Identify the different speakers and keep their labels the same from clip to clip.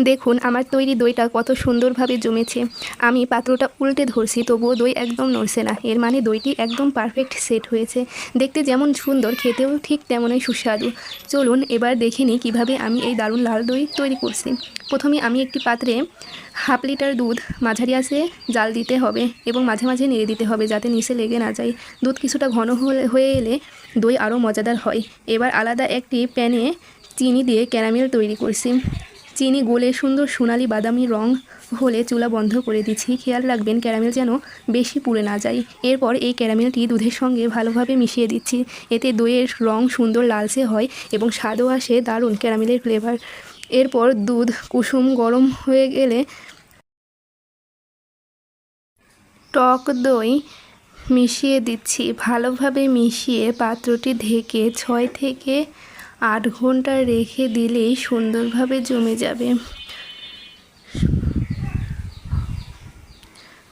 Speaker 1: দেখুন আমার তৈরি দইটা কত সুন্দরভাবে জমেছে। আমি পাত্রটা উল্টে ধরছি, তবুও দই একদম নড়ছে না। এর মানে দইটি একদম পারফেক্ট সেট হয়েছে। দেখতে যেমন সুন্দর, খেতেও ঠিক তেমনই সুস্বাদু। চলুন এবার দেখে নিই কীভাবে আমি এই দারুণ লাল দই তৈরি করছি। প্রথমে আমি একটি পাত্রে হাফ লিটার দুধ মাঝারি আঁচে জাল দিতে হবে এবং মাঝে মাঝে নেড়ে দিতে হবে যাতে নিচে লেগে না যায়। দুধ কিছুটা ঘন হয়ে এলে দই আরও মজাদার হয়। এবার আলাদা একটি প্যানে চিনি দিয়ে ক্যারামেল তৈরি করছি। চিনি গলে সুন্দর সোনালি বাদামি রং হলে চুলা বন্ধ করে দিচ্ছি। খেয়াল রাখবেন ক্যারামেল যেন বেশি পুড়ে না যায়। এরপর এই ক্যারামেলটি দুধের সঙ্গে ভালোভাবে মিশিয়ে দিচ্ছি। এতে দইয়ের রং সুন্দর লালচে হয় এবং স্বাদও আসে দারুণ ক্যারামেলের ফ্লেভার। এরপর দুধ কুসুম গরম হয়ে গেলে টক দই মিশিয়ে দিচ্ছি। ভালোভাবে মিশিয়ে পাত্রটি ঢেকে 6 থেকে 8 ঘন্টা রেখে দিলেই সুন্দরভাবে জমে যাবে।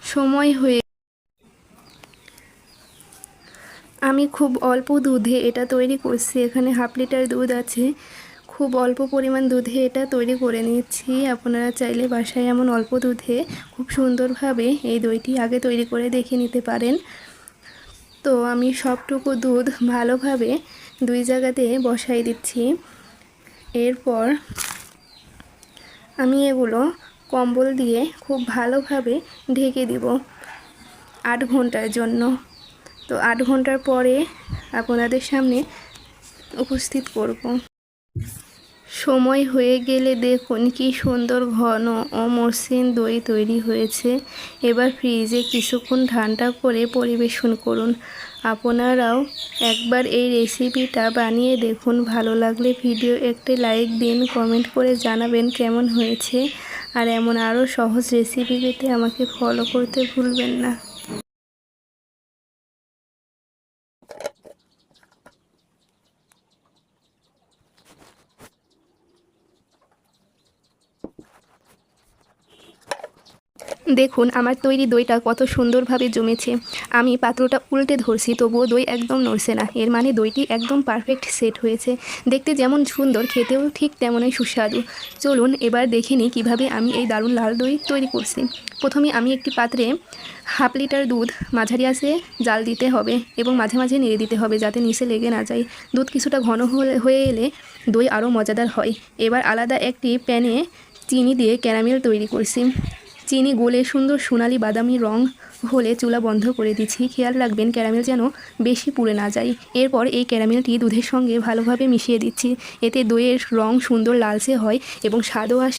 Speaker 1: সময় হয়ে আমি খুব অল্প দুধে এটা তৈরি করছি। এখানে হাফ লিটার দুধ আছে। খুব অল্প পরিমাণ দুধে এটা তৈরি করে নিচ্ছি। আপনারা চাইলে বাসায় এমন অল্প দুধে খুব সুন্দরভাবে এই দইটি আগে তৈরি করে দেখে নিতে পারেন। তো আমি সবটুকু দুধ ভালোভাবে 2 জায়গাতে বসাই দিচ্ছি। এরপর আমি এগুলো কম্বল দিয়ে খুব ভালোভাবে ঢেকে দিব 8 ঘন্টার জন্য। তো 8 ঘন্টার পরে আপনাদের সামনে উপস্থিত করব। সময় হয়ে গেলে দেখুন কি সুন্দর ঘন ও মসৃণ দই তৈরি হয়েছে। এবার ফ্রিজে কিছুক্ষণ ঠান্ডা করে পরিবেশন করুন। আপনারাও একবার এই রেসিপিটা বানিয়ে দেখুন। ভালো লাগলে ভিডিও একটি লাইক দিন, কমেন্ট করে জানাবেন কেমন হয়েছে। আর এমন আরও সহজ রেসিপি পেতে আমাকে ফলো করতে ভুলবেন না। দেখুন আমার তৈরি দইটা কত সুন্দরভাবে জমেছে। আমি পাত্রটা উল্টে ধরছি, তবুও দই একদম নড়ছে না। এর মানে দইটি একদম পারফেক্ট সেট হয়েছে। দেখতে যেমন সুন্দর, খেতেও ঠিক তেমনই সুস্বাদু। চলুন এবার দেখে নিই কীভাবে আমি এই দারুণ লাল দই তৈরি করছি। প্রথমে আমি একটি পাত্রে হাফ লিটার দুধ মাঝারি আঁচে জাল দিতে হবে এবং মাঝে মাঝে নেড়ে দিতে হবে যাতে নিচে লেগে না যায়। দুধ কিছুটা ঘন হয়ে এলে দই আরও মজাদার হয়। এবার আলাদা একটি প্যানে চিনি দিয়ে ক্যারামেল তৈরি করছি। চিনি গলে সুন্দর সোনালি বাদামি রং হলে চুলা বন্ধ করে দিচ্ছি। খেয়াল রাখবেন ক্যারামেল যেন বেশি পুড়ে না যায়। এরপর এই ক্যারামেলটি দুধের সঙ্গে ভালোভাবে মিশিয়ে দিচ্ছি। এতে দইয়ের রং সুন্দর লালচে হয় এবং স্বাদও আসে।